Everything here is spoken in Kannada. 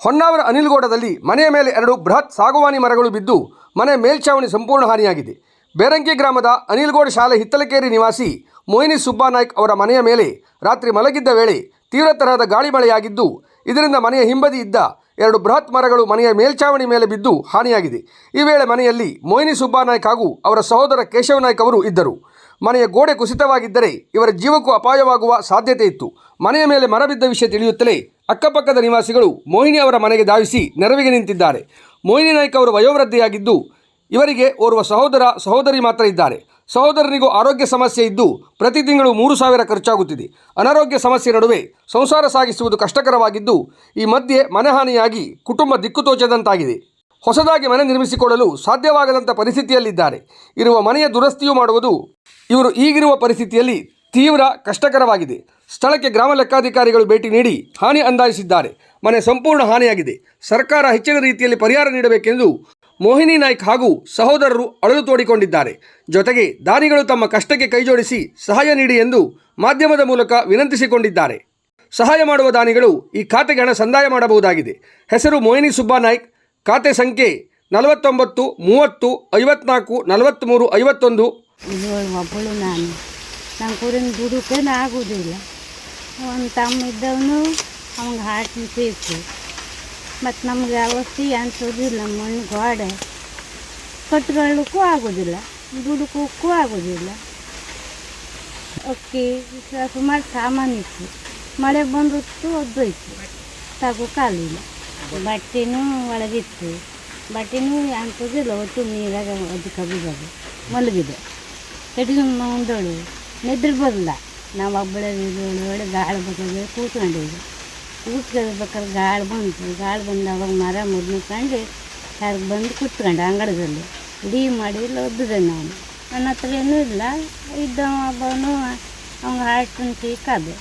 ಹೊನ್ನಾವರ ಅನಿಲ್ಗೌಡದಲ್ಲಿ ಮನೆಯ ಮೇಲೆ 2 ಬೃಹತ್ ಸಾಗುವಾನಿ ಮರಗಳು ಬಿದ್ದು ಮನೆ ಮೇಲ್ಛಾವಣಿ ಸಂಪೂರ್ಣ ಹಾನಿಯಾಗಿದೆ. ಬೇರಂಗಿ ಗ್ರಾಮದ ಅನಿಲ್ಗೌಡ ಶಾಲೆ ಹಿತ್ತಲಕೇರಿ ನಿವಾಸಿ ಮೋಹಿನಿ ಸುಬ್ಬಾನಾಯ್ಕ್ ಅವರ ಮನೆಯ ಮೇಲೆ ರಾತ್ರಿ ಮಲಗಿದ್ದ ವೇಳೆ ತೀವ್ರ ತರಹದ ಗಾಳಿ ಮಳೆಯಾಗಿದ್ದು, ಇದರಿಂದ ಮನೆಯ ಹಿಂಬದಿ ಇದ್ದ 2 ಬೃಹತ್ ಮರಗಳು ಮನೆಯ ಮೇಲ್ಛಾವಣಿ ಮೇಲೆ ಬಿದ್ದು ಹಾನಿಯಾಗಿದೆ. ಈ ವೇಳೆ ಮನೆಯಲ್ಲಿ ಮೋಹಿನಿ ಸುಬ್ಬಾನಾಯ್ಕ್ ಹಾಗೂ ಅವರ ಸಹೋದರ ಕೇಶವ ನಾಯ್ಕ್ ಅವರು ಇದ್ದರು. ಮನೆಯ ಗೋಡೆ ಕುಸಿತವಾಗಿದ್ದರೆ ಇವರ ಜೀವಕ್ಕೂ ಅಪಾಯವಾಗುವ ಸಾಧ್ಯತೆ ಇತ್ತು. ಮನೆಯ ಮೇಲೆ ಮರ ಬಿದ್ದ ವಿಷಯ ತಿಳಿಯುತ್ತಲೇ ಅಕ್ಕಪಕ್ಕದ ನಿವಾಸಿಗಳು ಮೋಹಿನಿ ಅವರ ಮನೆಗೆ ಧಾವಿಸಿ ನೆರವಿಗೆ ನಿಂತಿದ್ದಾರೆ. ಮೋಹಿನಿ ನಾಯ್ಕ್ ಅವರು ವಯೋವೃದ್ಧೆಯಾಗಿದ್ದು, ಇವರಿಗೆ ಓರ್ವ ಸಹೋದರಿ ಮಾತ್ರ ಇದ್ದಾರೆ. ಸಹೋದರನಿಗೂ ಆರೋಗ್ಯ ಸಮಸ್ಯೆ ಇದ್ದು ಪ್ರತಿ ತಿಂಗಳು 3,000 ಖರ್ಚಾಗುತ್ತಿದೆ. ಅನಾರೋಗ್ಯ ಸಮಸ್ಯೆ ನಡುವೆ ಸಂಸಾರ ಸಾಗಿಸುವುದು ಕಷ್ಟಕರವಾಗಿದ್ದು, ಈ ಮಧ್ಯೆ ಮನೆಹಾನಿಯಾಗಿ ಕುಟುಂಬ ದಿಕ್ಕುತೋಚದಂತಾಗಿದೆ. ಹೊಸದಾಗಿ ಮನೆ ನಿರ್ಮಿಸಿಕೊಳ್ಳಲು ಸಾಧ್ಯವಾಗದಂಥ ಪರಿಸ್ಥಿತಿಯಲ್ಲಿದ್ದಾರೆ. ಇರುವ ಮನೆಯ ದುರಸ್ತಿಯೂ ಮಾಡುವುದು ಇವರು ಈಗಿರುವ ಪರಿಸ್ಥಿತಿಯಲ್ಲಿ ತೀವ್ರ ಕಷ್ಟಕರವಾಗಿದೆ. ಸ್ಥಳಕ್ಕೆ ಗ್ರಾಮ ಲೆಕ್ಕಾಧಿಕಾರಿಗಳು ಭೇಟಿ ನೀಡಿ ಹಾನಿ ಅಂದಾಜಿಸಿದ್ದಾರೆ. ಮನೆ ಸಂಪೂರ್ಣ ಹಾನಿಯಾಗಿದೆ. ಸರ್ಕಾರ ಹೆಚ್ಚಿನ ರೀತಿಯಲ್ಲಿ ಪರಿಹಾರ ನೀಡಬೇಕೆಂದು ಮೋಹಿನಿ ನಾಯ್ಕ್ ಹಾಗೂ ಸಹೋದರರು ಅಳಲು ತೋಡಿಕೊಂಡಿದ್ದಾರೆ. ಜೊತೆಗೆ ದಾನಿಗಳು ತಮ್ಮ ಕಷ್ಟಕ್ಕೆ ಕೈಜೋಡಿಸಿ ಸಹಾಯ ನೀಡಿ ಎಂದು ಮಾಧ್ಯಮದ ಮೂಲಕ ವಿನಂತಿಸಿಕೊಂಡಿದ್ದಾರೆ. ಸಹಾಯ ಮಾಡುವ ದಾನಿಗಳು ಈ ಖಾತೆಗೆ ಹಣ ಸಂದಾಯ ಮಾಡಬಹುದಾಗಿದೆ. ಹೆಸರು ಮೋಹಿನಿ ಸುಬ್ಬಾನಾಯ್ಕ್. ಖಾತೆ ಸಂಖ್ಯೆ 49 30 54 43 51. ಒಬ್ಬಳು ನಮ್ಮ ಕೂರಿನ ದುಡುಕೇನು ಆಗೋದಿಲ್ಲ. ಒಂದು ತಮ್ಮ ಇದ್ದವನು ಅವ್ನಿಗೆ ಹಾರ್ಟ್ ಬೇಕು. ಮತ್ತು ನಮಗೆ ಅವಸ್ಥೆ ಅನ್ಸೋದಿಲ್ಲ. ಮಣ್ಣು ಗೋಡೆ ಕಟ್ಕೊಳ್ಳೋಕ್ಕೂ ಆಗೋದಿಲ್ಲ, ದುಡುಕೋಕ್ಕೂ ಆಗೋದಿಲ್ಲ. ಅಕ್ಕಿ ಸುಮಾರು ಸಾಮಾನಿತ್ತು. ಮಳೆ ಬಂದಿತ್ತು, ಒದ್ದೋಯ್ತು, ತಗೋಕ್ಕಾಗಲಿಲ್ಲ. ಬಟ್ಟೆನೂ ಒಳಗಿತ್ತು, ಬಟ್ಟೆನೂ ಅನ್ಸೋದಿಲ್ಲ. ಒಟ್ಟು ನೀರಾಗ ಅದಕ್ಕೆ ಬಿದ್ದೋದು ಮಲಗಿದೆ. ಕಟ್ಟಿಗೆ ಮುಂದೋಳು ನಿದ್ರೆ ಬರಲ್ಲ. ನಾವು ಒಬ್ಬಳೆ ಒಳಗಡೆ ಗಾಳಿ ಬೇಕಾದ್ರೆ ಕೂತ್ಕೊಂಡಿದ್ವಿ. ಕೂತ್ಕೊಳ್ಬೇಕಾದ್ರೆ ಗಾಳಿ ಬಂದು ಅವಾಗ ಮರ ಮುದ್ಕೊಂಡು ಯಾರಿಗೆ ಬಂದು ಕೂತ್ಕೊಂಡೆ ಅಂಗಡದಲ್ಲಿ. ಇಡೀ ಮಾಡಿ ಒದ್ದಿದೆ. ನಾನು ನನ್ನ ಹತ್ರ ಏನೂ ಇಲ್ಲ. ಇದ್ದವ ಒಬ್ಬನು ಅವ್ನ ಹಾರ್ಟ್ ಅಂತ ಕಾದೆ.